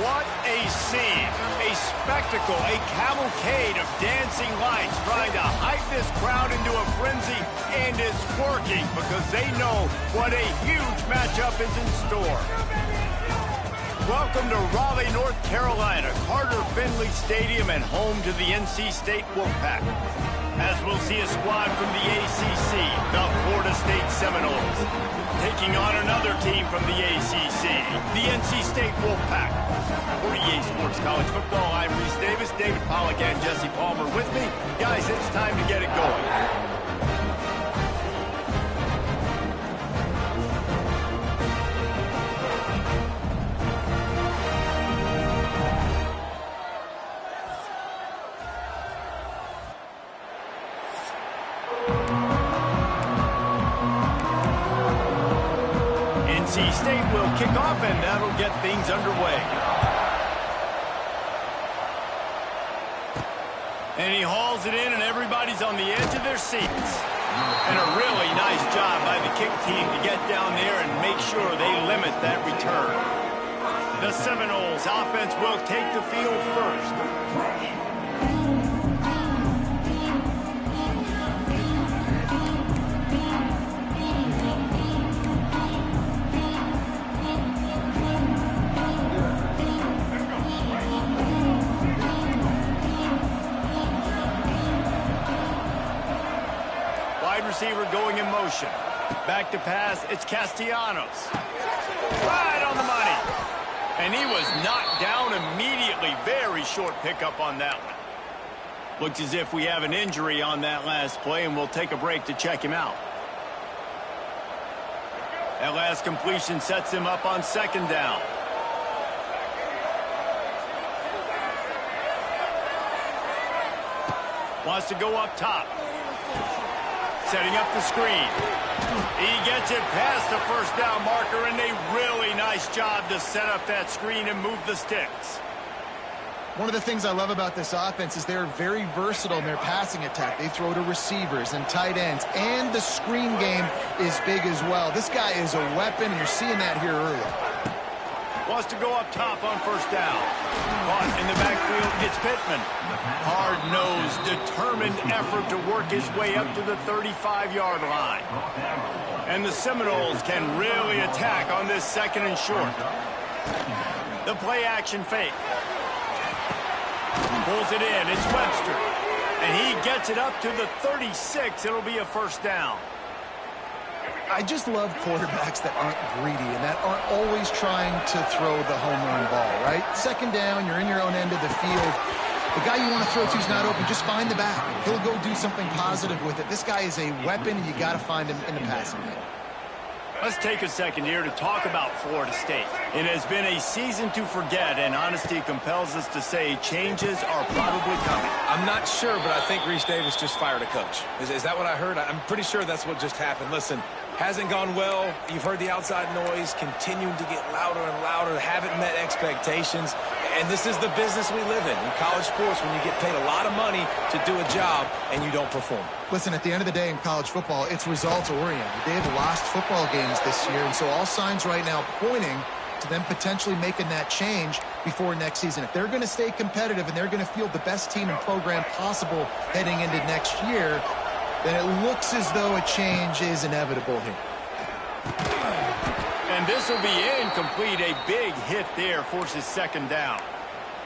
What a scene, a spectacle, a cavalcade of dancing lights trying to hype this crowd into a frenzy, and it's working because they know what a huge matchup is in store. Welcome to Raleigh, North Carolina, Carter Finley Stadium, and home to the NC State Wolfpack. As we'll see a squad from the ACC, the Florida State Seminoles, taking on another team from the ACC, the NC State Wolfpack. For EA Sports College Football, I'm Reese Davis, David Pollack, and Jesse Palmer with me. Guys, it's time to get it going. NC State will kick off, and that'll get things underway. And he hauls it in, and everybody's on the edge of their seats. And a really nice job by the kick team to get down there and make sure they limit that return. The Seminoles offense will take the field first. Receiver going in motion. Back to pass, it's Castellanos. Right on the money. And he was knocked down immediately. Very short pickup on that one. Looks as if we have an injury on that last play, and we'll take a break to check him out. That last completion sets him up on second down. Wants to go up top. Setting up the screen. He gets it past the first down marker, and a really nice job to set up that screen and move the sticks. One of the things I love about this offense is they're very versatile in their passing attack. They throw to receivers and tight ends, and the screen game is big as well. This guy is a weapon, and you're seeing that here early. Wants to go up top on first down. Caught in the backfield, it's Pittman. Hard-nosed, determined effort to work his way up to the 35-yard line. And the Seminoles can really attack on this second and short. The play-action fake. Pulls it in, it's Webster. And he gets it up to the 36. It'll be a first down. I just love quarterbacks that aren't greedy and that aren't always trying to throw the home run ball, right? Second down, you're in your own end of the field. The guy you want to throw to is not open. Just find the back. He'll go do something positive with it. This guy is a weapon, and you got to find him in the passing game. Let's take a second here to talk about Florida State. It has been a season to forget, and honesty compels us to say changes are probably coming. I'm not sure, but I think Reese Davis just fired a coach. Is that what I heard? I'm pretty sure that's what just happened. Listen, hasn't gone well. You've heard the outside noise continuing to get louder and louder. Haven't met expectations. And this is the business we live in college sports, when you get paid a lot of money to do a job and you don't perform. Listen, at the end of the day in college football, it's results-oriented. They have lost football games this year, and so all signs right now pointing to them potentially making that change before next season. If they're going to stay competitive and they're going to field the best team and program possible heading into next year, then it looks as though a change is inevitable here. And this will be incomplete. A big hit there forces second down.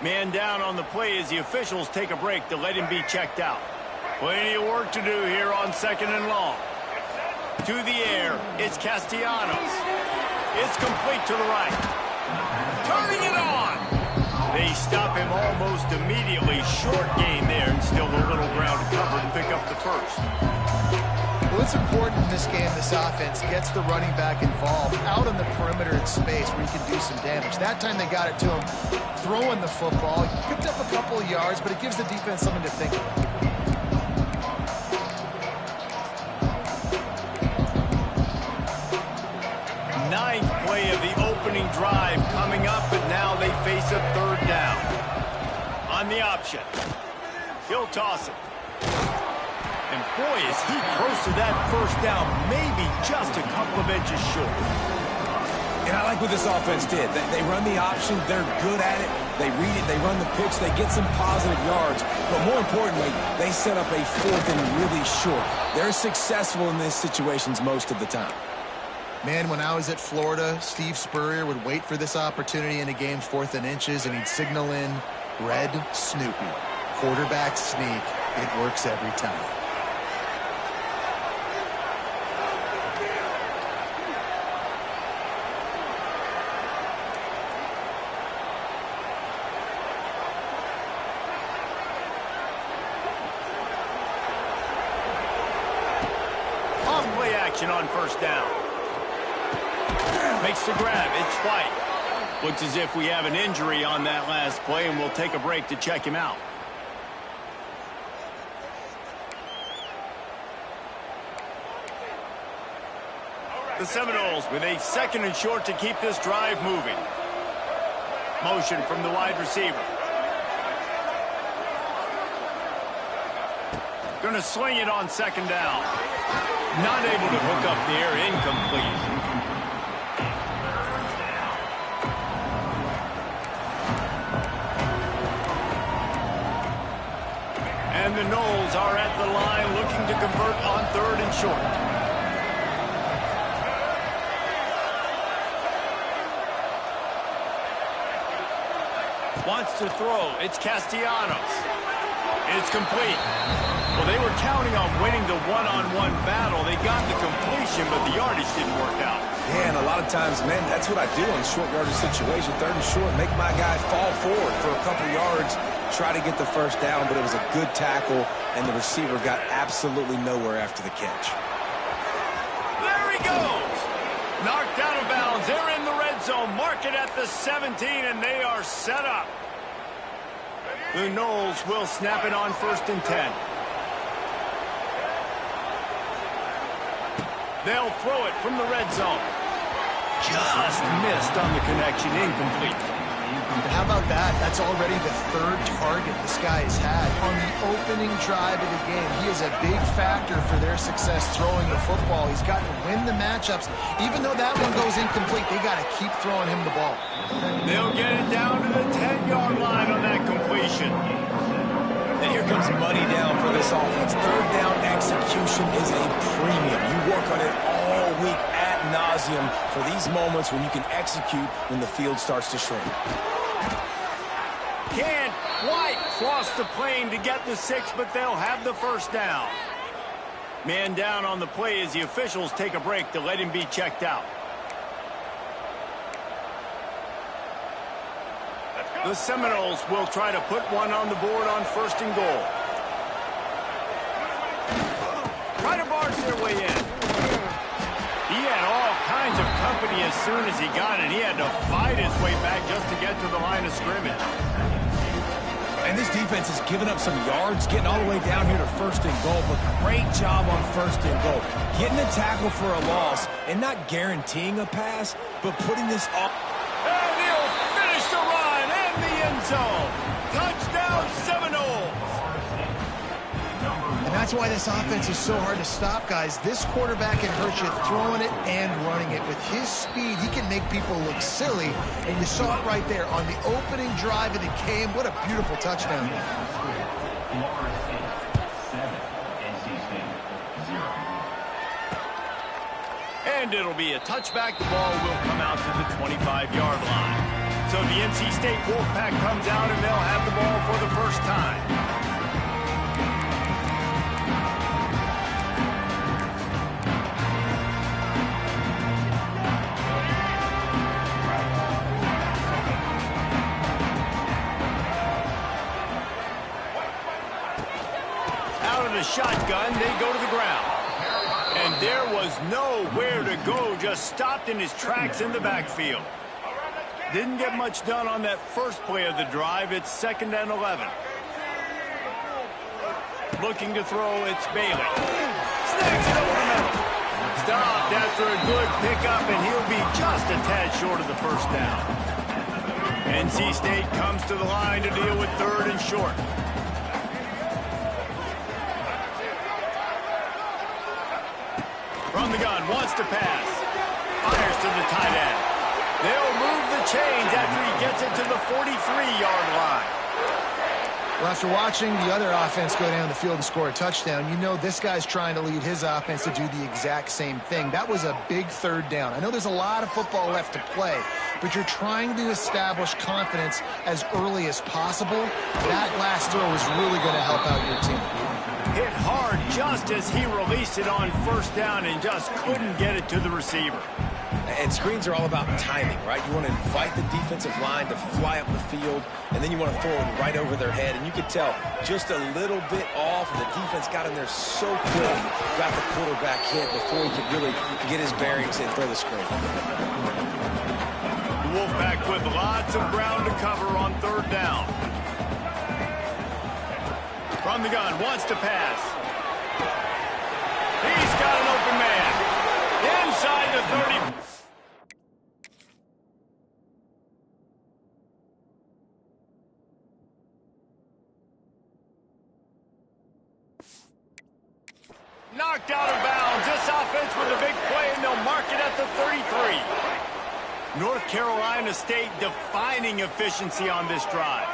Man down on the play as the officials take a break to let him be checked out. Plenty of work to do here on second and long. To the air, it's Castellanos. It's complete to the right. Turning it on. They stop him almost immediately. Short gain there, and still a little ground to cover to pick up the first. Well, it's important in this game, this offense gets the running back involved out on the perimeter in space where he can do some damage. That time they got it to him throwing the football. He picked up a couple of yards, but it gives the defense something to think about. Ninth play of the opening drive coming up, but now they face a third down. On the option. He'll toss it. And boy, is he close to that first down, maybe just a couple of inches short. And I like what this offense did. They run the option. They're good at it. They read it. They run the pitch. They get some positive yards. But more importantly, they set up a 4th and really short. They're successful in these situations most of the time. Man, when I was at Florida, Steve Spurrier would wait for this opportunity in a game's 4th and inches, and he'd signal in Red Snoopy. Quarterback sneak. It works every time. Play action on 1st down. Makes the grab. It's White. Looks as if we have an injury on that last play, and we'll take a break to check him out. The Seminoles with a 2nd and short to keep this drive moving. Motion from the wide receiver. Going to sling it on 2nd down. Not able to hook up there. Incomplete. And the Noles are at the line looking to convert on 3rd and short. Wants to throw. It's Castellanos. It's complete. Well, they were counting on winning the one-on-one battle. They got the completion, but the yardage didn't work out. Yeah, and a lot of times, man, that's what I do in short yardage situation. 3rd and short, make my guy fall forward for a couple yards, try to get the 1st down, but it was a good tackle, and the receiver got absolutely nowhere after the catch. There he goes. Knocked out of bounds. They're in the red zone. Mark it at the 17, and they are set up. The Noles will snap it on 1st and 10. They'll throw it from the red zone. Just missed on the connection. Incomplete. And how about that? That's already the 3rd target this guy has had on the opening drive of the game. He is a big factor for their success throwing the football. He's got to win the matchups. Even though that one goes incomplete, they got to keep throwing him the ball. They'll get it down to the 10-yard line on that completion. And here comes money down for this offense. 3rd down execution is a premium. You work on it all week ad nauseum for these moments when you can execute when the field starts to shrink. Can't quite cross the plane to get the 6, but they'll have the 1st down. Man down on the play as the officials take a break to let him be checked out. The Seminoles will try to put one on the board on 1st and goal. Try to barge their way in. He had all kinds of company as soon as he got it. He had to fight his way back just to get to the line of scrimmage. And this defense has given up some yards, getting all the way down here to 1st and goal, but great job on 1st and goal. Getting a tackle for a loss and not guaranteeing a pass, but putting this off. And he'll finish the run and the end zone. Touchdown Seminoles. And that's why this offense is so hard to stop, guys. This quarterback can hurt you throwing it and running it. With his speed, he can make people look silly. And you saw it right there on the opening drive of the game. What a beautiful touchdown. And it'll be a touchback. The ball will come out to the 25-yard line. So the NC State Wolfpack comes out, and they'll have the ball for the 1st time. The shotgun, they go to the ground. And there was nowhere to go, just stopped in his tracks in the backfield. Didn't get much done on that first play of the drive. It's 2nd and 11. Looking to throw, it's Bailey. Snacks it over the middle. Stopped after a good pickup, and he'll be just a tad short of the 1st down. NC State comes to the line to deal with 3rd and short. From the gun, wants to pass. Fires to the tight end. They'll move the chains after he gets it to the 43-yard line. Well, after watching the other offense go down the field and score a touchdown, you know this guy's trying to lead his offense to do the exact same thing. That was a big third down. I know there's a lot of football left to play, but you're trying to establish confidence as early as possible. That last throw is really going to help out your team. Hit hard just as he released it on first down and just couldn't get it to the receiver. And screens are all about timing, right? You want to invite the defensive line to fly up the field, and then you want to throw it right over their head. And you could tell just a little bit off, and the defense got in there so quick, got the quarterback hit before he could really get his bearings and throw the screen. The Wolfpack with lots of ground to cover on third down. From the gun, wants to pass. He's got an open man. Inside the 30. Knocked out of bounds. This offense with a big play, and they'll mark it at the 33. North Carolina State defining efficiency on this drive.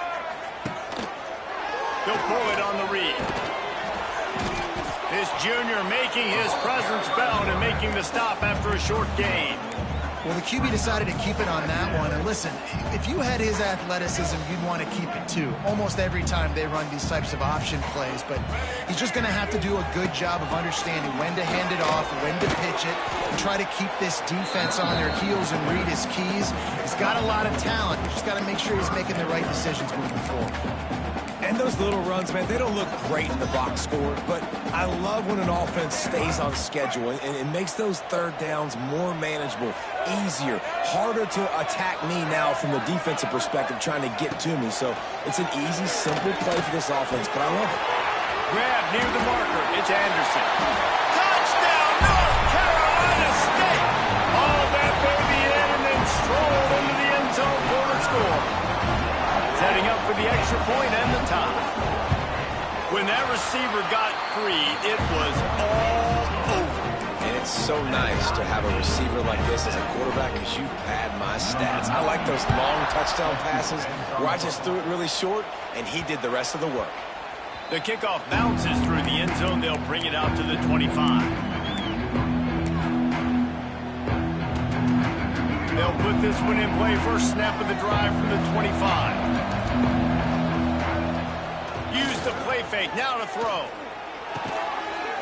They'll pull it on the read. This junior making his presence felt and making the stop after a short gain. Well, the QB decided to keep it on that one. And listen, if you had his athleticism, you'd want to keep it too. Almost every time they run these types of option plays. But he's just going to have to do a good job of understanding when to hand it off, when to pitch it, and try to keep this defense on their heels and read his keys. He's got a lot of talent. He's just got to make sure he's making the right decisions moving forward. And those little runs, man, they don't look great in the box score, but I love when an offense stays on schedule and it makes those third downs more manageable, easier, harder to attack me now from the defensive perspective trying to get to me. So it's an easy, simple play for this offense, but I love it. Grab near the marker. It's Anderson. Touchdown, North Carolina State! All that baby in and then strolled into the end zone for the score. Setting up for the extra point and the tie. When that receiver got free, it was all over. And it's so nice to have a receiver like this as a quarterback because you pad my stats. I like those long touchdown passes where I just threw it really short and he did the rest of the work. The kickoff bounces through the end zone. They'll bring it out to the 25. They'll put this one in play. First snap of the drive from the 25. Use the play fake. Now to throw.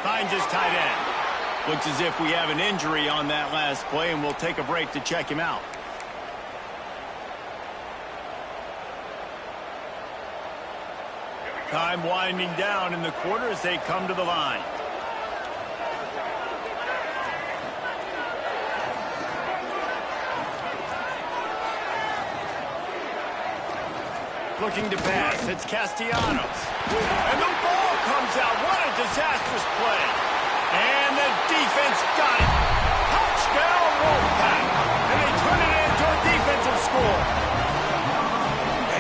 Finds his tight end. Looks as if we have an injury on that last play, and we'll take a break to check him out. Time winding down in the quarter as they come to the line. Looking to pass. It's Castellanos. And the ball comes out. What a disastrous play. And the defense got it. Touchdown, Wolfpack. And they turn it into a defensive score.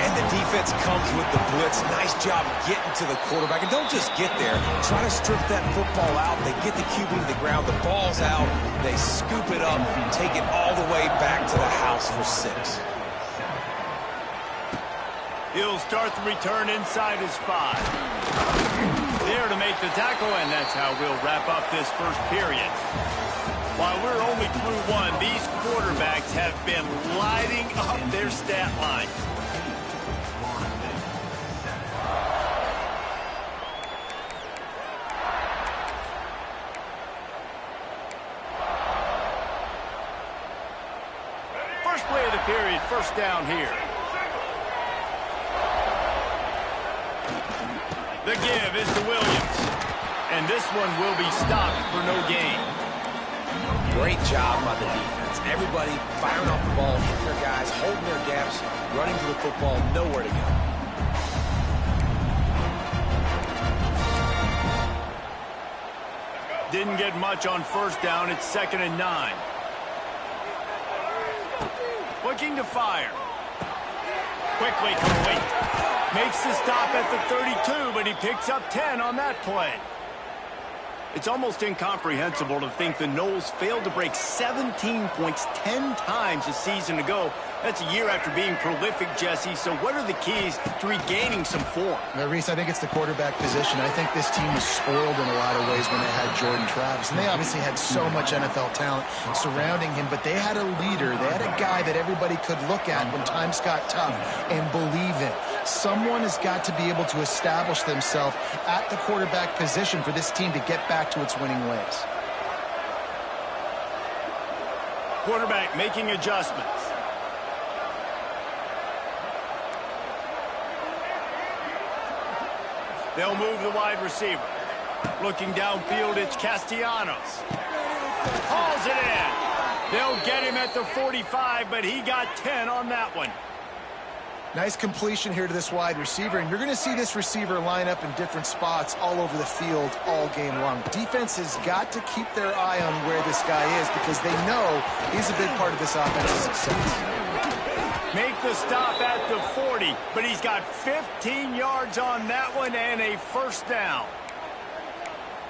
And the defense comes with the blitz. Nice job getting to the quarterback. And don't just get there. Try to strip that football out. They get the QB to the ground. The ball's out. They scoop it up, take it all the way back to the house for 6. He'll start the return inside his 5. There to make the tackle, and that's how we'll wrap up this first period. While we're only through one, these quarterbacks have been lighting up their stat line. First play of the period, first down here. The give is to Williams. And this one will be stopped for no gain. Great job by the defense. Everybody firing off the ball, hitting their guys, holding their gaps, running to the football, nowhere to go. Didn't get much on first down. It's 2nd and 9. Looking to fire. Quickly complete. Makes the stop at the 32, but he picks up 10 on that play. It's almost incomprehensible to think the Noles failed to break 17 points 10 times a season ago. That's a year after being prolific, Jesse. So what are the keys to regaining some form? Reese, I think it's the quarterback position. I think this team was spoiled in a lot of ways when they had Jordan Travis. And they obviously had so much NFL talent surrounding him, but they had a leader. They had a guy that everybody could look at when times got tough and believe in. Someone has got to be able to establish themselves at the quarterback position for this team to get back to its winning ways. Quarterback making adjustments. They'll move the wide receiver. Looking downfield, it's Castellanos. Hauls it in. They'll get him at the 45, but he got 10 on that one. Nice completion here to this wide receiver, and you're going to see this receiver line up in different spots all over the field all game long. Defense has got to keep their eye on where this guy is because they know he's a big part of this offense's success. Make the stop at the 40, but he's got 15 yards on that one and a first down.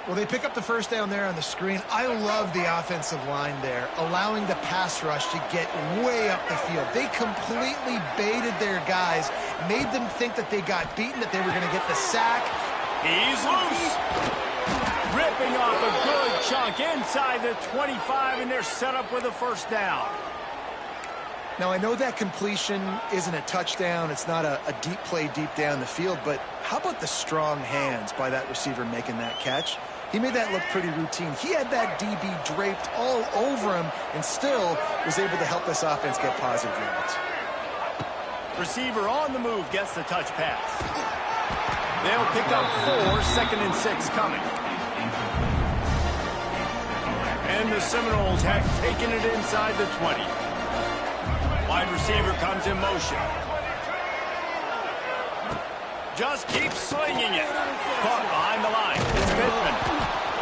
Well, they pick up the first down there on the screen. I love the offensive line there, allowing the pass rush to get way up the field. They completely baited their guys, made them think that they got beaten, that they were going to get the sack. He's loose. Ripping off a good chunk inside the 25, and they're set up with a first down. Now, I know that completion isn't a touchdown. It's not a deep play deep down the field, but how about the strong hands by that receiver making that catch? He made that look pretty routine. He had that DB draped all over him and still was able to help this offense get positive yards. Receiver on the move gets the touch pass. They'll pick up 4, 2nd and 6 coming. And the Seminoles have taken it inside the 20. Wide receiver comes in motion. Just keeps slinging it. Caught behind the line. It's Pittman.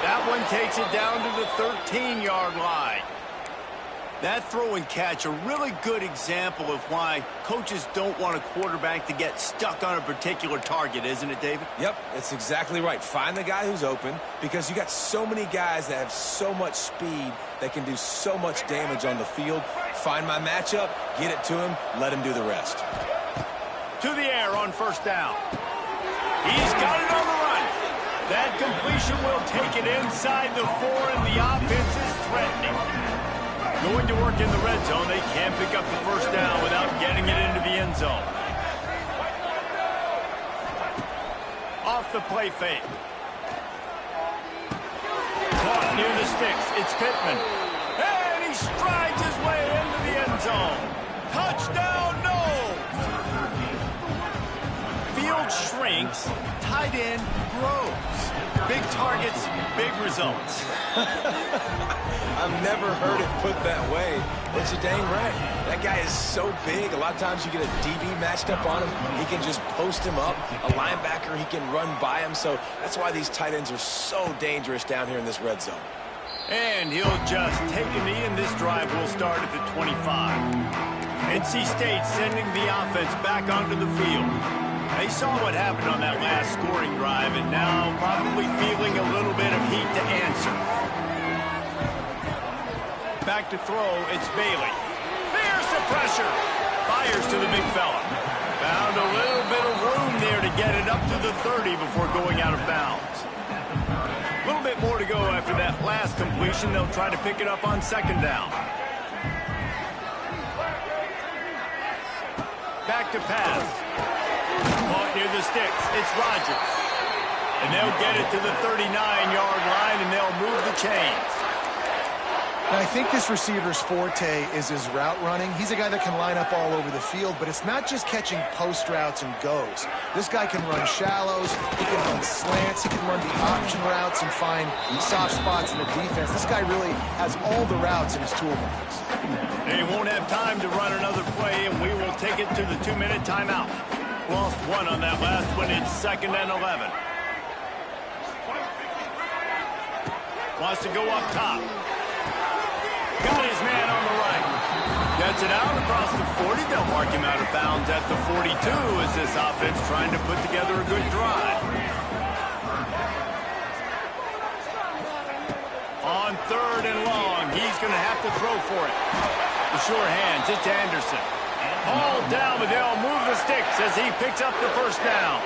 That one takes it down to the 13-yard line. That throw and catch, a really good example of why coaches don't want a quarterback to get stuck on a particular target, isn't it, David? Yep, it's exactly right. Find the guy who's open because you got so many guys that have so much speed that can do so much damage on the field. Find my matchup, get it to him, let him do the rest. To the air on first down. He's got it on the run. That completion will take it inside the 4, and the offense is threatening. Going to work in the red zone. They can't pick up the first down without getting it into the end zone. Off the play fake. Caught near the sticks. It's Pittman. And he strides his way into the end zone. Touchdown, Noles! Field shrinks, tight end grows. Big targets, big results. I've never heard it put that way, but you're dang right. That guy is so big. A lot of times you get a DB matched up on him. He can just post him up. A linebacker, he can run by him. So that's why these tight ends are so dangerous down here in this red zone. And he'll just take a knee, and this drive will start at the 25. NC State sending the offense back onto the field. They saw what happened on that last scoring drive, and now probably feeling a little bit of heat to answer. Back to throw, it's Bailey. There's the pressure. Fires to the big fella. Found a little bit of room there to get it up to the 30 before going out of bounds. A little bit more to go after that last completion. They'll try to pick it up on second down. Back to pass. Caught near the sticks. It's Rodgers. And they'll get it to the 39-yard line, and they'll move the chains. Now, I think this receiver's forte is his route running. He's a guy that can line up all over the field, but it's not just catching post routes and goes. This guy can run shallows, he can run slants, he can run the option routes and find soft spots in the defense. This guy really has all the routes in his toolbox. They won't have time to run another play, and we will take it to the 2-minute timeout. Lost one on that last one. It's 2nd and 11. Wants to go up top. Got his man on the right. Gets it out across the 40. They'll mark him out of bounds at the 42 as this offense trying to put together a good drive. On 3rd and long, he's going to have to throw for it. The sure hands, it's Anderson. All down, but they'll move the sticks as he picks up the first down.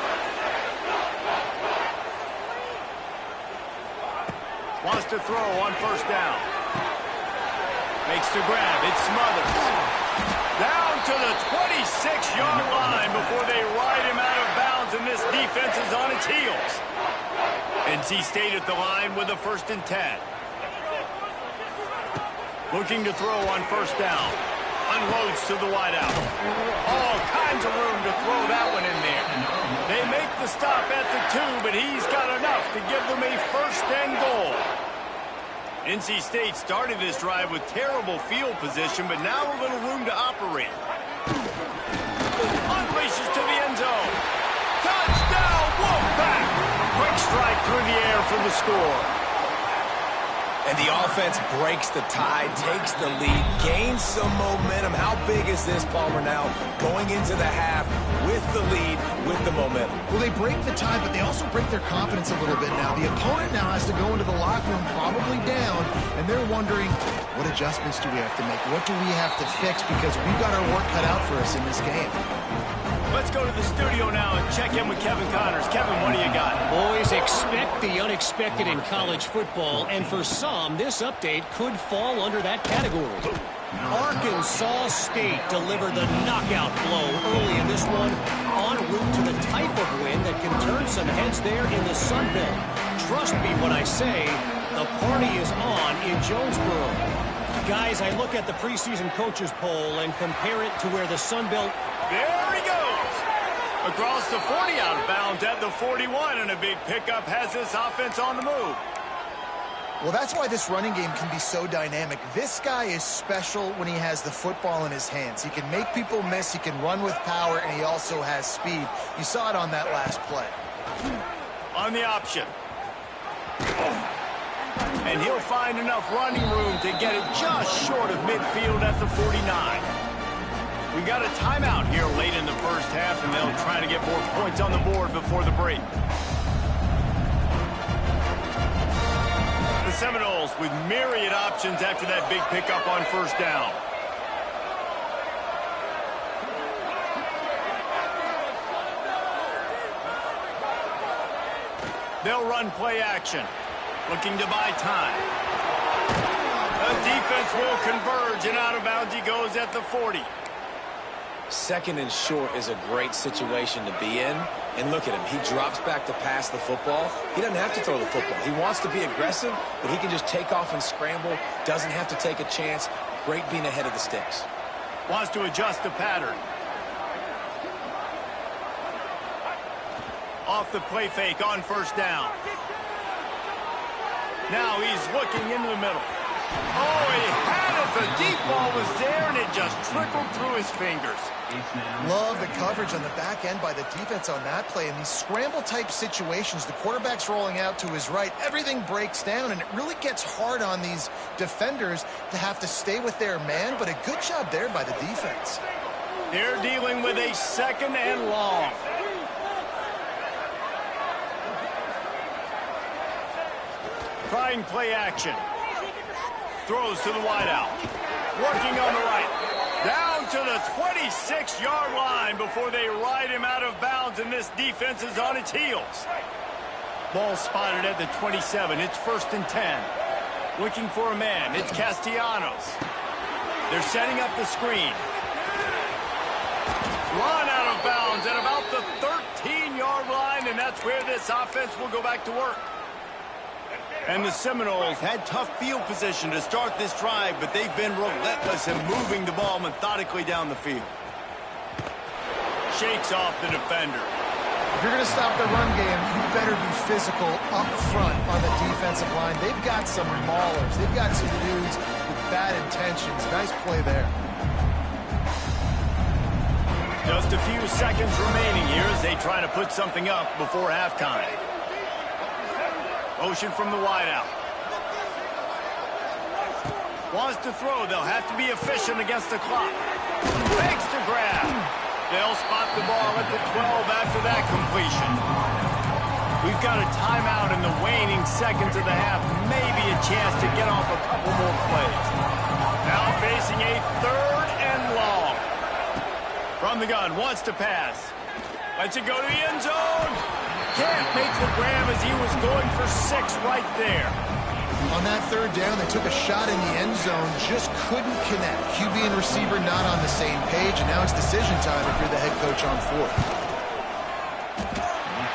Wants to throw on 1st down. Makes the grab. It's Smothers. Down to the 26-yard line before they ride him out of bounds, and this defense is on its heels. NC State at the line with a 1st and 10. Looking to throw on 1st down. Unloads to the wideout. All kinds of room to throw that one in there. They make the stop at the 2, but he's got enough to give them a 1st and goal. NC State started this drive with terrible field position, but now a little room to operate. Unleashes to the end zone. Touchdown, Wolfpack! Quick strike through the air for the score. And the offense breaks the tie, takes the lead, gains some momentum. How big is this, Palmer, now going into the half with the lead, with the momentum? Well, they break the tie, but they also break their confidence a little bit now. The opponent now has to go into the locker room probably down, and they're wondering, what adjustments do we have to make? What do we have to fix? Because we've got our work cut out for us in this game. Let's go to the studio now and check in with Kevin Connors. Kevin, what do you got? Boys, expect the unexpected in college football, and for some, this update could fall under that category. Arkansas State delivered the knockout blow early in this one, en route to the type of win that can turn some heads there in the Sun Belt. Trust me when I say the party is on in Jonesboro. Guys, I look at the preseason coaches poll and compare it to where the Sun Belt... There he goes! Across the 40, out of bounds at the 41, and a big pickup has this offense on the move. Well, that's why this running game can be so dynamic. This guy is special when he has the football in his hands. He can make people miss, he can run with power, and he also has speed. You saw it on that last play. On the option. And he'll find enough running room to get it just short of midfield at the 49. We got a timeout here late in the first half, and they'll try to get more points on the board before the break. The Seminoles with myriad options after that big pickup on 1st down. They'll run play action, looking to buy time. The defense will converge, and out of bounds he goes at the 40. 2nd and short is a great situation to be in. And look at him. He drops back to pass the football. He doesn't have to throw the football. He wants to be aggressive, but he can just take off and scramble. Doesn't have to take a chance. Great being ahead of the sticks. Wants to adjust the pattern. Off the play fake on 1st down. Now he's looking into the middle. Oh, he had it. The deep ball was there, and it just trickled through his fingers. Love the coverage on the back end by the defense on that play. In these scramble-type situations, the quarterback's rolling out to his right. Everything breaks down, and it really gets hard on these defenders to have to stay with their man, but a good job there by the defense. They're dealing with a 2nd and long. Trying play action. Throws to the wideout. Working on the right. Down to the 26-yard line before they ride him out of bounds, and this defense is on its heels. Ball spotted at the 27. It's 1st and 10. Looking for a man. It's Castellanos. They're setting up the screen. Run out of bounds at about the 13-yard line, and that's where this offense will go back to work. And the Seminoles had tough field position to start this drive, but they've been relentless in moving the ball methodically down the field. Shakes off the defender. If you're going to stop the run game, you better be physical up front on the defensive line. They've got some maulers. They've got some dudes with bad intentions. Nice play there. Just a few seconds remaining here as they try to put something up before halftime. Motion from the wideout. Wants to throw. They'll have to be efficient against the clock. Makes the grab. They'll spot the ball at the 12 after that completion. We've got a timeout in the waning seconds of the half. Maybe a chance to get off a couple more plays. Now facing a 3rd and long. From the gun, wants to pass. Lets it go to the end zone. Can't make the grab as he was going for 6 right there. On that 3rd down, they took a shot in the end zone, just couldn't connect. QB and receiver not on the same page, and now it's decision time if you're the head coach on 4th.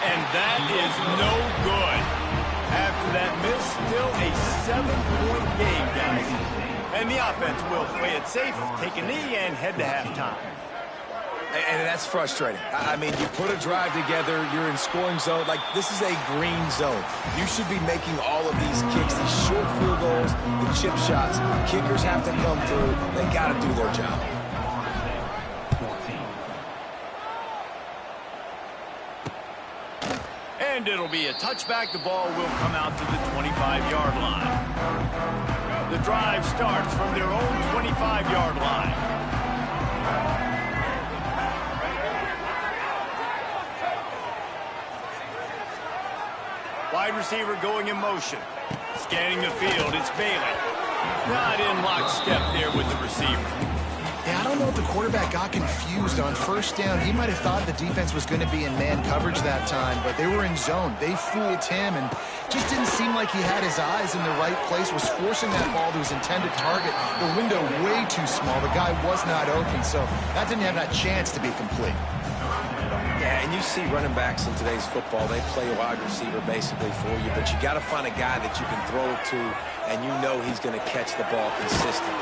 And that is no good. After that miss, still a 7-point game, guys. And the offense will play it safe, take a knee, and head to halftime. And that's frustrating. I mean, you put a drive together, you're in scoring zone. Like, this is a green zone. You should be making all of these kicks, these short field goals, the chip shots. Kickers have to come through. They got to do their job. And it'll be a touchback. The ball will come out to the 25-yard line. The drive starts from their own 25-yard line. Wide receiver going in motion. Scanning the field, it's Bailey. Not in lockstep there with the receiver. Yeah, I don't know if the quarterback got confused on 1st down. He might have thought the defense was going to be in man coverage that time, but they were in zone. They fooled him and just didn't seem like he had his eyes in the right place, was forcing that ball to his intended target. The window way too small. The guy was not open, so that didn't have that chance to be complete. Yeah, and you see running backs in today's football, they play a wide receiver basically for you, but you got to find a guy that you can throw it to, and you know he's going to catch the ball consistently.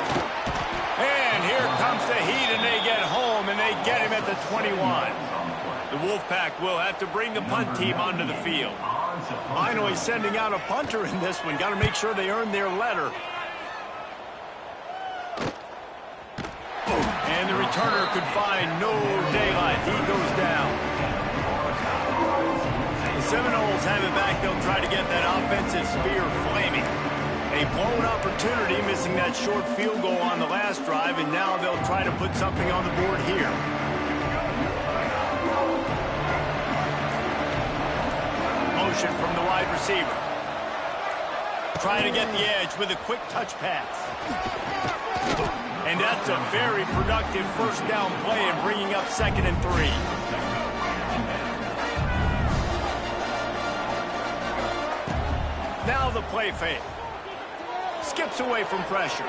And here comes the heat, and they get home, and they get him at the 21. The Wolfpack will have to bring the punt team onto the field. Finally sending out a punter in this one. Got to make sure they earn their letter. And the returner could find no daylight. He goes down. The Seminoles have it back. They'll try to get that offensive spear flaming. A blown opportunity, missing that short field goal on the last drive, and now they'll try to put something on the board here. Motion from the wide receiver. Trying to get the edge with a quick touch pass. And that's a very productive 1st down play and bringing up 2nd and 3. Now the play fake. Skips away from pressure.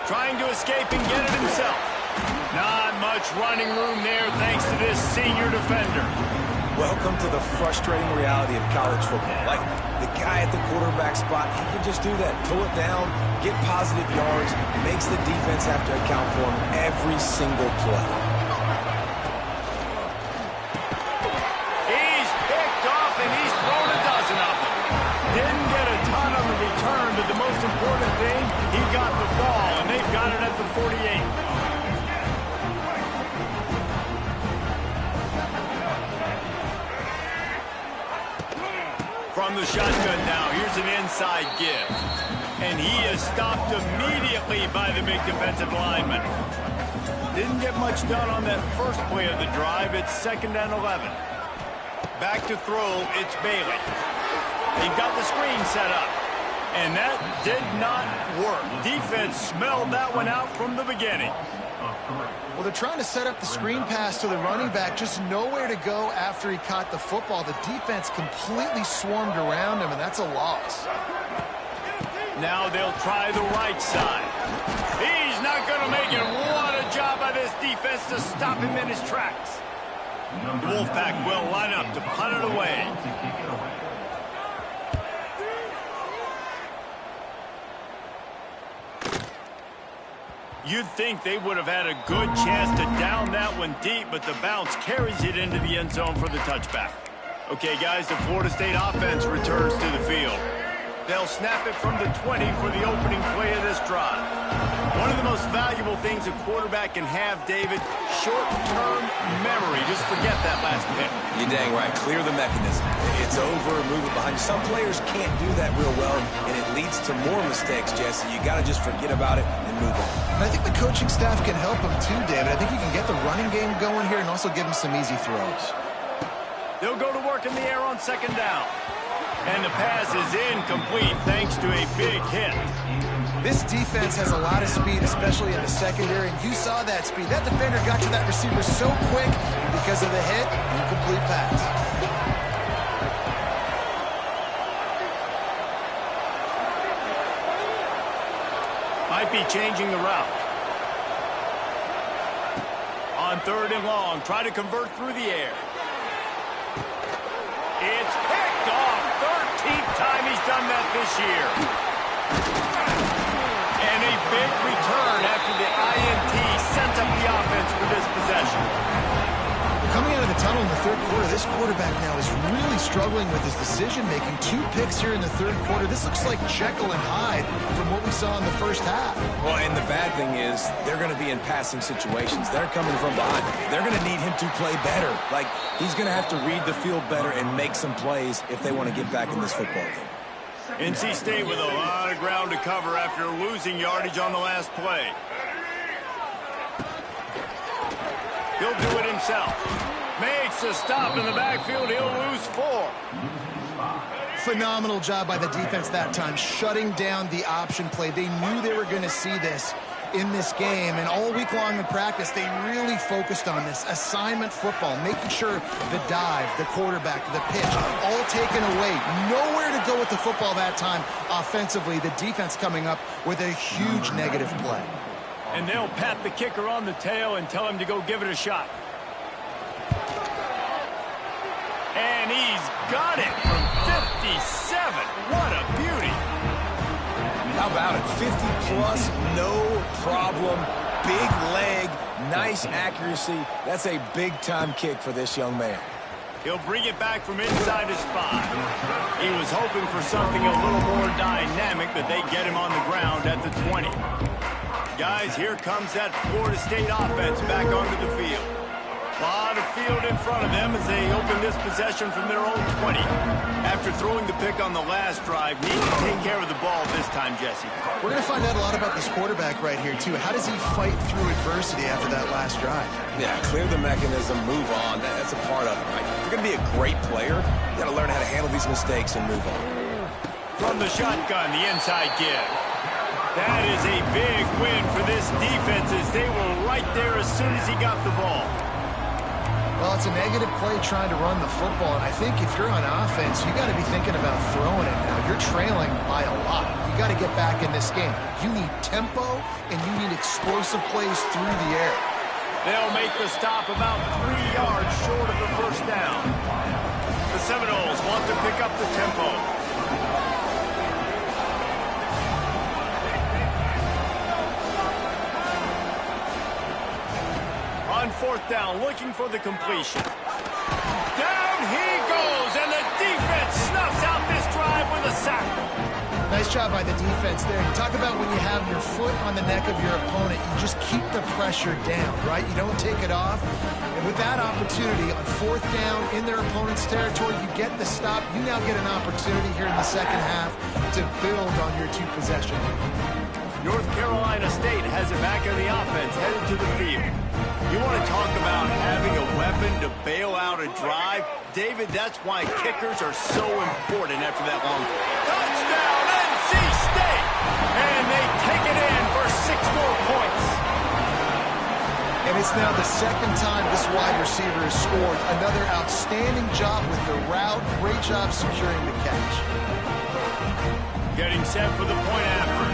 Trying to escape and get it himself. Not much running room there thanks to this senior defender. Welcome to the frustrating reality of college football. Like, the guy at the quarterback spot, he can just do that. Pull it down, get positive yards, makes the defense have to account for him every single play. He's picked off, and he's thrown a dozen of them. Didn't get a ton on the return, but the most important thing, he got the ball, and they've got it at the 48. From the shotgun now, here's an inside give. And he is stopped immediately by the big defensive lineman. Didn't get much done on that first play of the drive. It's 2nd and 11. Back to throw, it's Bailey. They've got the screen set up. And that did not work. Defense smelled that one out from the beginning. Well, they're trying to set up the screen pass to the running back, just nowhere to go after he caught the football. The defense completely swarmed around him, and that's a loss. Now they'll try the right side. He's not going to make it. What a job by this defense to stop him in his tracks. The Wolfpack will line up to punt it away. You'd think they would have had a good chance to down that one deep, but the bounce carries it into the end zone for the touchback. Okay, guys, the Florida State offense returns to the field. They'll snap it from the 20 for the opening play of this drive. One of the most valuable things a quarterback can have, David, short-term memory. Just forget that last pick. You're dang right. Clear the mechanism. It's over, move it behind you. Some players can't do that real well, and it leads to more mistakes, Jesse. You got to just forget about it and move on. And I think the coaching staff can help him too, David. I think you can get the running game going here and also give him some easy throws. They'll go to work in the air on 2nd down. And the pass is incomplete thanks to a big hit. This defense has a lot of speed, especially in the secondary, and you saw that speed. That defender got to that receiver so quick because of the hit, incomplete pass. Might be changing the route. On 3rd and long, try to convert through the air. It's picked off. 13th time he's done that this year. And a big return after the INT sent up the offense for this possession. Coming out of the tunnel in the 3rd quarter, this quarterback now is really struggling with his decision-making. 2 picks here in the 3rd quarter. This looks like Jekyll and Hyde from what we saw in the 1st half. Well, and the bad thing is they're going to be in passing situations. They're coming from behind. They're going to need him to play better. Like, he's going to have to read the field better and make some plays if they want to get back in this football game. NC State with a lot of ground to cover after losing yardage on the last play. He'll do it himself. Makes a stop in the backfield. He'll lose 4. Phenomenal job by the defense that time, shutting down the option play. They knew they were going to see this in this game, and all week long in practice, they really focused on this assignment football, making sure the dive, the quarterback, the pitch, all taken away. Nowhere to go with the football that time offensively. The defense coming up with a huge negative play. And they'll pat the kicker on the tail and tell him to go give it a shot. And he's got it from 57. What a beauty. How about it? 50-plus, no problem. Big leg, nice accuracy. That's a big-time kick for this young man. He'll bring it back from inside his 5. He was hoping for something a little more dynamic, but they get him on the ground at the 20. Guys, here comes that Florida State offense back onto the field. A lot of field in front of them as they open this possession from their own 20. After throwing the pick on the last drive, need to take care of the ball this time, Jesse. We're going to find out a lot about this quarterback right here, too. How does he fight through adversity after that last drive? Yeah, clear the mechanism, move on. That's a part of it, right? If you're going to be a great player, you got to learn how to handle these mistakes and move on. From the shotgun, the inside give. That is a big win for this defense as they were right there as soon as he got the ball. Well, it's a negative play trying to run the football, and I think if you're on offense, you got to be thinking about throwing it now. You're trailing by a lot. You got to get back in this game. You need tempo, and you need explosive plays through the air. They'll make the stop about 3 yards short of the first down. The Seminoles want to pick up the tempo. On 4th down, looking for the completion. Down he goes, and the defense snuffs out this drive with a sack. Nice job by the defense there. Talk about when you have your foot on the neck of your opponent, you just keep the pressure down, right? You don't take it off. And with that opportunity on 4th down in their opponent's territory, you get the stop. You now get an opportunity here in the second half to build on your 2 possessions. North Carolina State has it back on the offense, headed to the field. You want to talk about having a weapon to bail out a drive? David, that's why kickers are so important after that long play. Touchdown, NC State! And they take it in for 6 more points. And it's now the 2nd time this wide receiver has scored. Another outstanding job with the route. Great job securing the catch. Getting set for the point after.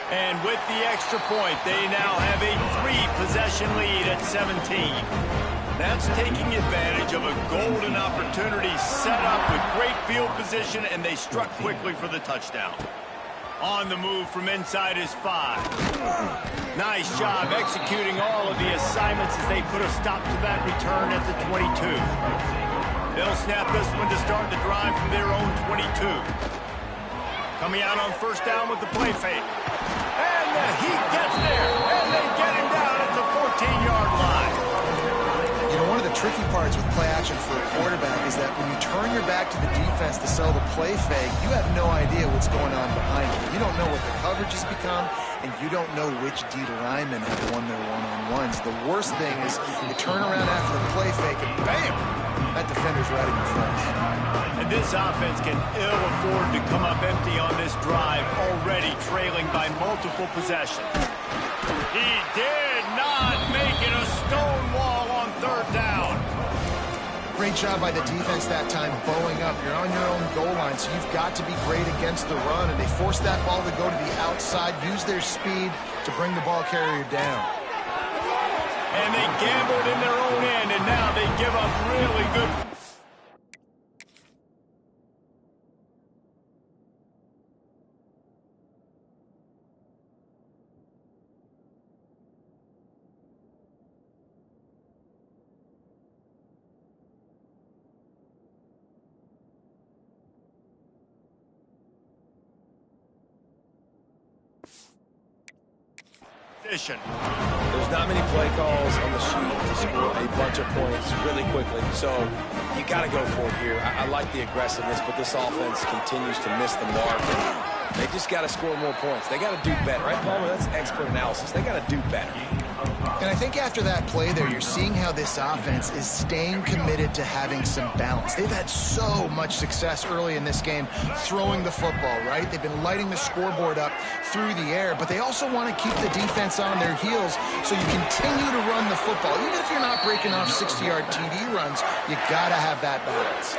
And with the extra point, they now have a 3-possession lead at 17. That's taking advantage of a golden opportunity set up with great field position, and they struck quickly for the touchdown. On the move from inside his 5. Nice job executing all of the assignments as they put a stop to that return at the 22. They'll snap this one to start the drive from their own 22. Coming out on 1st down with the play fake. And he gets there, and they get him down at the 14-yard line. You know, one one of the tricky parts with play action for a quarterback is that when you turn your back to the defense to sell the play fake, you have no idea what's going on behind you. You don't know what the coverage has become, and you don't know which D linemen have won their one-on-ones. The worst thing is you turn around after the play fake, and bam! That defender's right in your face. And this offense can ill afford to come up empty on this drive, already trailing by multiple possessions. He did not make it a stone wall on third down. Great job by the defense that time, bowing up. You're on your own goal line, so you've got to be great against the run, and they forced that ball to go to the outside, use their speed to bring the ball carrier down. And they gambled in their own end, and now they give up really good. There's not many play calls on the sheet to score a bunch of points really quickly, so you got to go for it here. I like the aggressiveness, but this offense continues to miss the mark. They just got to score more points. They got to do better, right, Palmer? That's expert analysis. They got to do better. And I think after that play there, you're seeing how this offense is staying committed to having some balance. They've had so much success early in this game throwing the football, right? They've been lighting the scoreboard up through the air, but they also want to keep the defense on their heels so you continue to run the football. Even if you're not breaking off 60-yard TD runs, you got to have that balance.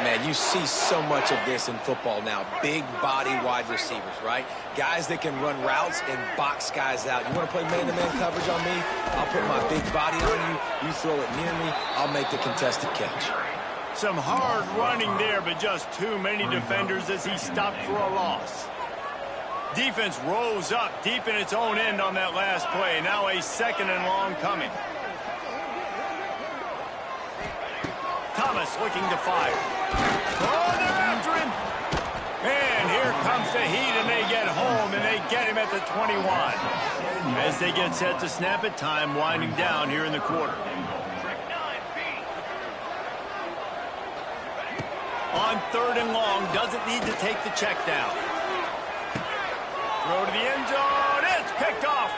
Man, you see so much of this in football now. Big body wide receivers, right? Guys that can run routes and box guys out. You want to play man-to-man coverage on me? I'll put my big body on you. You throw it near me, I'll make the contested catch. Some hard running there, but just too many defenders as he stopped for a loss. Defense rose up deep in its own end on that last play. Now a second and long coming. Thomas looking to fire. Oh, they're after him. And here comes the heat, and they get home, and they get him at the 21. As they get set to snap it, time winding down here in the quarter. On third and long, doesn't need to take the check down. Throw to the end zone. It's picked off.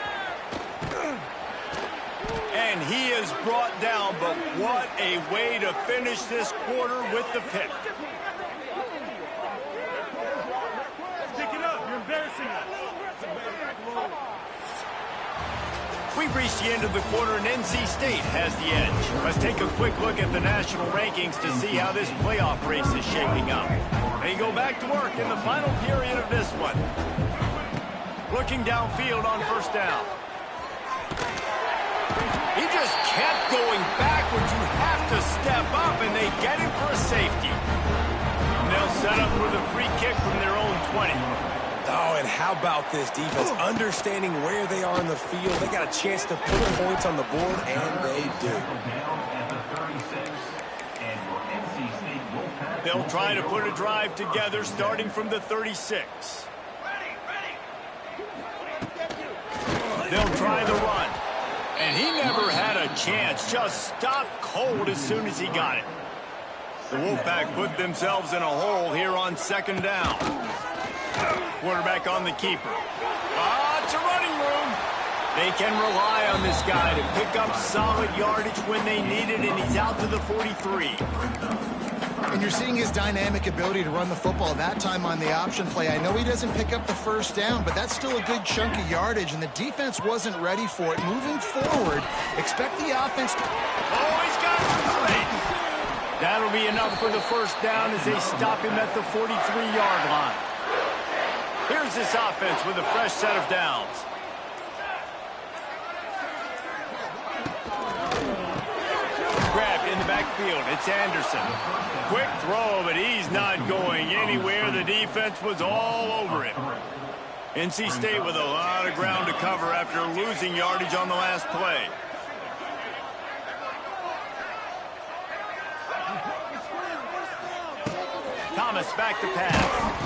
And he is brought down, but what a way to finish this quarter with the pick. Pick it up. You're embarrassing us. We've reached the end of the quarter, and NC State has the edge. Let's take a quick look at the national rankings to see how this playoff race is shaping up. They go back to work in the final period of this one. Looking downfield on first down. He just kept going backwards. You have to step up, and they get him for a safety. And they'll set up for the free kick from their own 20. Oh, and how about this defense? Understanding where they are in the field. They got a chance to put points on the board, and they do. They'll try to put a drive together starting from the 36. They'll try the run. And he never had a chance. Just stopped cold as soon as he got it. The Wolfpack put themselves in a hole here on second down. Quarterback on the keeper. It's a running room. They can rely on this guy to pick up solid yardage when they need it, and he's out to the 43. And you're seeing his dynamic ability to run the football that time on the option play. I know he doesn't pick up the first down, but that's still a good chunk of yardage, and the defense wasn't ready for it. Moving forward, expect the offense to... Oh, he's got some space. That'll be enough for the first down as they stop him at the 43-yard line. Here's this offense with a fresh set of downs. Grabbed in the backfield. It's Anderson. Quick throw, but he's not going anywhere. The defense was all over him. NC State with a lot of ground to cover after losing yardage on the last play. Thomas back to pass.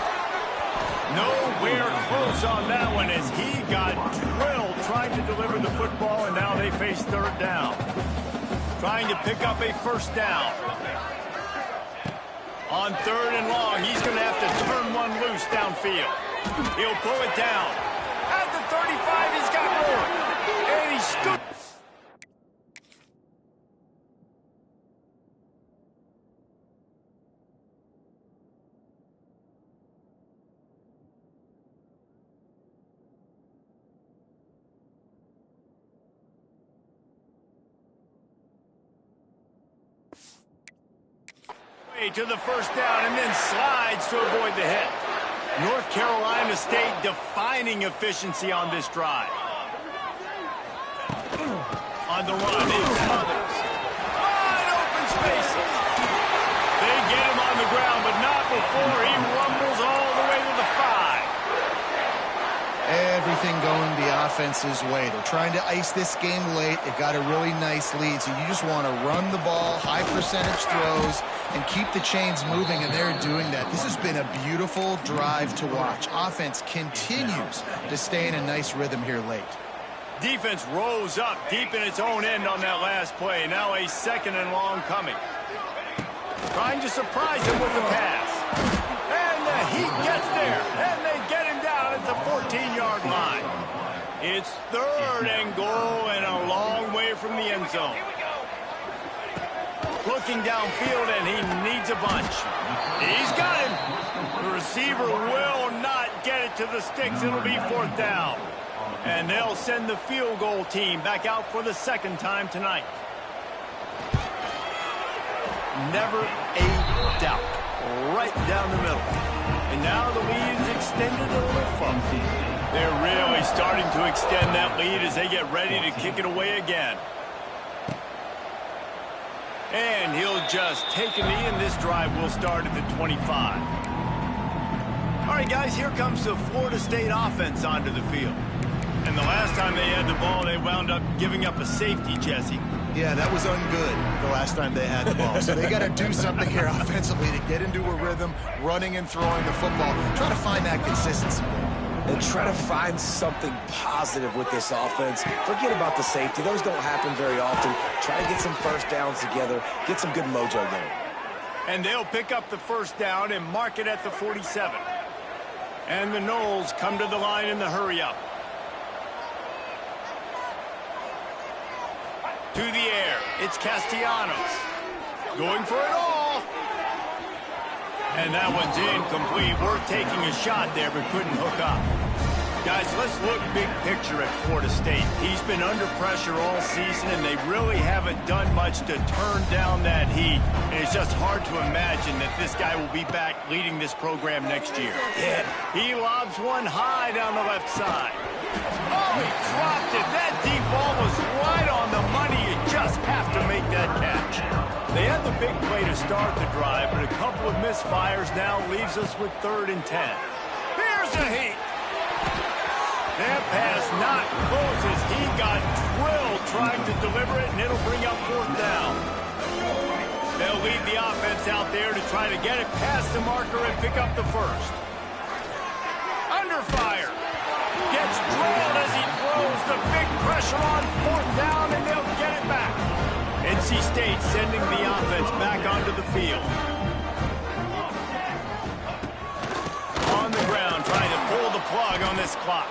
Nowhere close on that one as he got drilled trying to deliver the football, and now they face third down. trying to pick up a first down. On 3rd and long, he's going to have to turn one loose downfield. He'll pull it down. At the 35, he's got more. And he stood. To the first down and then slides to avoid the hit. North Carolina State defining efficiency on this drive. On the run, it's others. Wide open spaces. They get him on the ground, but not before he rumbles all the way to the 5. Everything going the offense's way. They're trying to ice this game late. They've got a really nice lead, so you just want to run the ball, high percentage throws, and keep the chains moving, and they're doing that. This has been a beautiful drive to watch. Offense continues to stay in a nice rhythm here late. Defense rose up deep in its own end on that last play. Now a 2nd and long coming. Trying to surprise him with the pass. And the Heat gets there, and they get him down at the 14-yard line. It's 3rd and goal and a long way from the end zone. Looking downfield, and he needs a bunch. He's got him. The receiver will not get it to the sticks. It'll be 4th down. And they'll send the field goal team back out for the 2nd time tonight. Never a doubt. Right down the middle. And now the lead is extended a little further. They're really starting to extend that lead as they get ready to kick it away again. And he'll just take a knee, and this drive will start at the 25. All right, guys, here comes the Florida State offense onto the field. And the last time they had the ball, they wound up giving up a safety, Jesse. Yeah, that was ungood the last time they had the ball. So they got to do something here offensively to get into a rhythm, running and throwing the football. Try to find that consistency. And try to find something positive with this offense. Forget about the safety. Those don't happen very often. Try to get some first downs together. Get some good mojo going. And they'll pick up the first down and mark it at the 47. And the Noles come to the line in the hurry-up. To the air, it's Castellanos. Going for it all. And that one's incomplete. Worth taking a shot there, but couldn't hook up. Guys, let's look big picture at Florida State. He's been under pressure all season, and they really haven't done much to turn down that heat. And it's just hard to imagine that this guy will be back leading this program next year. Yeah. He lobs one high down the left side. Oh, he dropped it. That deep ball was right on the money. You just have to make that catch. They had the big play to start the drive, but a couple of misfires now leaves us with 3rd and 10. Here's the Heat. That pass not close as he got drilled trying to deliver it, and it'll bring up 4th down. They'll lead the offense out there to try to get it past the marker and pick up the first. Under fire. Gets drilled as he throws the big pressure on 4th down, and they'll get it back. NC State sending the offense back onto the field. On the ground, trying to pull the plug on this clock.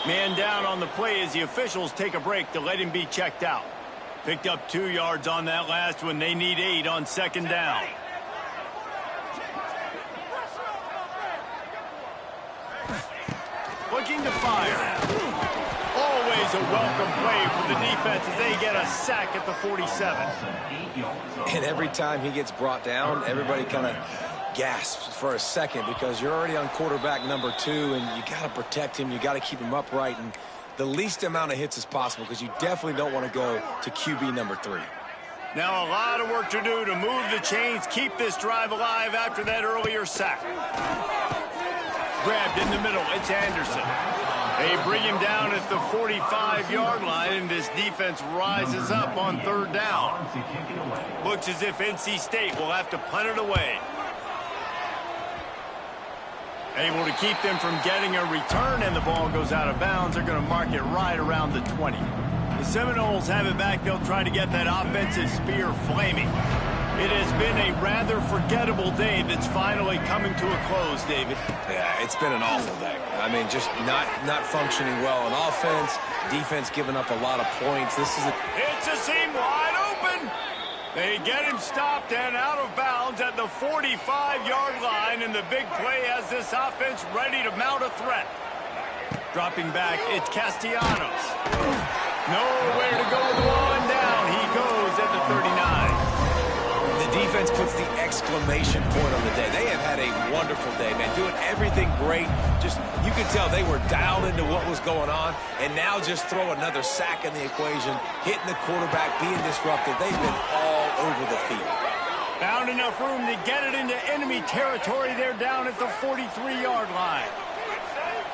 Man down on the play as the officials take a break to let him be checked out. Picked up 2 yards on that last one. They need 8 on 2nd down. Looking to fire. Always a welcome play for the defense as they get a sack at the 47. And every time he gets brought down, everybody kind of gasps for a second because you're already on quarterback number 2, and you got to protect him. You got to keep him upright and the least amount of hits as possible because you definitely don't want to go to QB number 3. Now a lot of work to do to move the chains, keep this drive alive after that earlier sack. Grabbed in the middle, it's Anderson. They bring him down at the 45-yard line, and this defense rises up on 3rd down. Looks as if NC State will have to punt it away. Able to keep them from getting a return, and the ball goes out of bounds. They're going to mark it right around the 20. The Seminoles have it back. They'll try to get that offensive spear flaming. It has been a rather forgettable day that's finally coming to a close, David. Yeah, it's been an awful day. I mean, just not functioning well on offense. Defense giving up a lot of points. It's a seam wide open. They get him stopped and out of bounds at the 45-yard line, and the big play has this offense ready to mount a threat. Dropping back, it's Castellanos. Nowhere to go with the ball, and down he goes at the 39. The defense puts the exclamation point on the day. They have had a wonderful day, man, doing everything great. Just, you could tell they were dialed into what was going on, and now just throw another sack in the equation, hitting the quarterback, being disruptive. They've been all over the field. Found enough room to get it into enemy territory. They're down at the 43-yard line.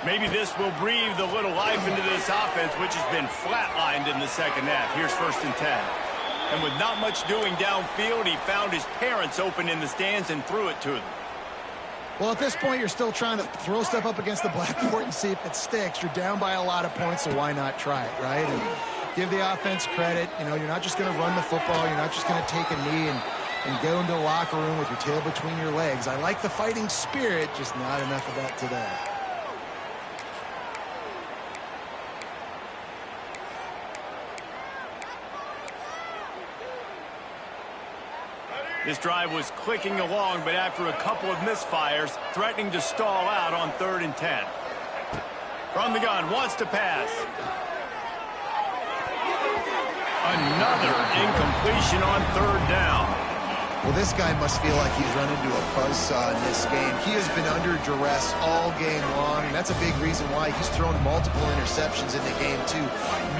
Maybe this will breathe a little life into this offense, which has been flatlined in the second half. Here's 1st and 10. And with not much doing downfield, he found his parents open in the stands and threw it to them. Well, at this point, you're still trying to throw stuff up against the blackboard and see if it sticks. You're down by a lot of points, so why not try it, right? And give the offense credit. You know, you're not just going to run the football. You're not just going to take a knee and go into the locker room with your tail between your legs. I like the fighting spirit, just not enough of that today. This drive was clicking along, but after a couple of misfires, threatening to stall out on 3rd and 10. From the gun, wants to pass. Another incompletion on 3rd down. Well, this guy must feel like he's run into a buzzsaw in this game. He has been under duress all game long, and that's a big reason why he's thrown multiple interceptions in the game, too.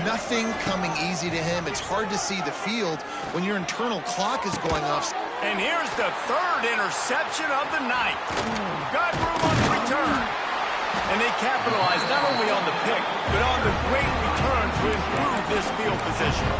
Nothing coming easy to him. It's hard to see the field when your internal clock is going off. And here's the 3rd interception of the night. Got room on the return. And they capitalized not only on the pick, but on the great return to improve this field position.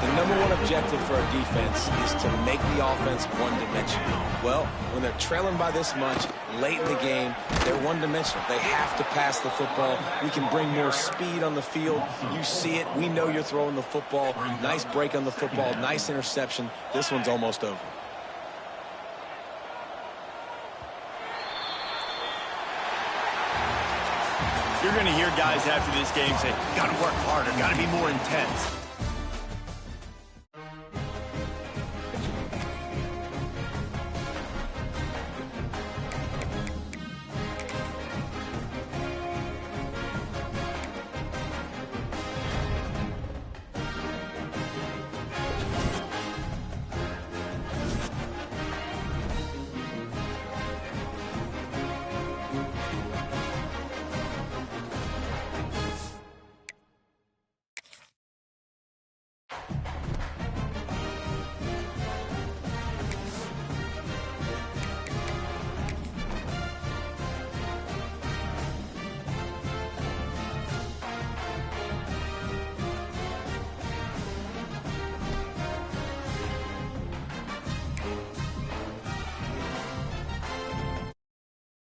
The number one objective for our defense is to make the offense one-dimensional. Well, when they're trailing by this much late in the game, they're one-dimensional. They have to pass the football. We can bring more speed on the field. You see it. We know you're throwing the football. Nice break on the football. Nice interception. This one's almost over. You're going to hear guys after this game say, got to work harder, got to be more intense.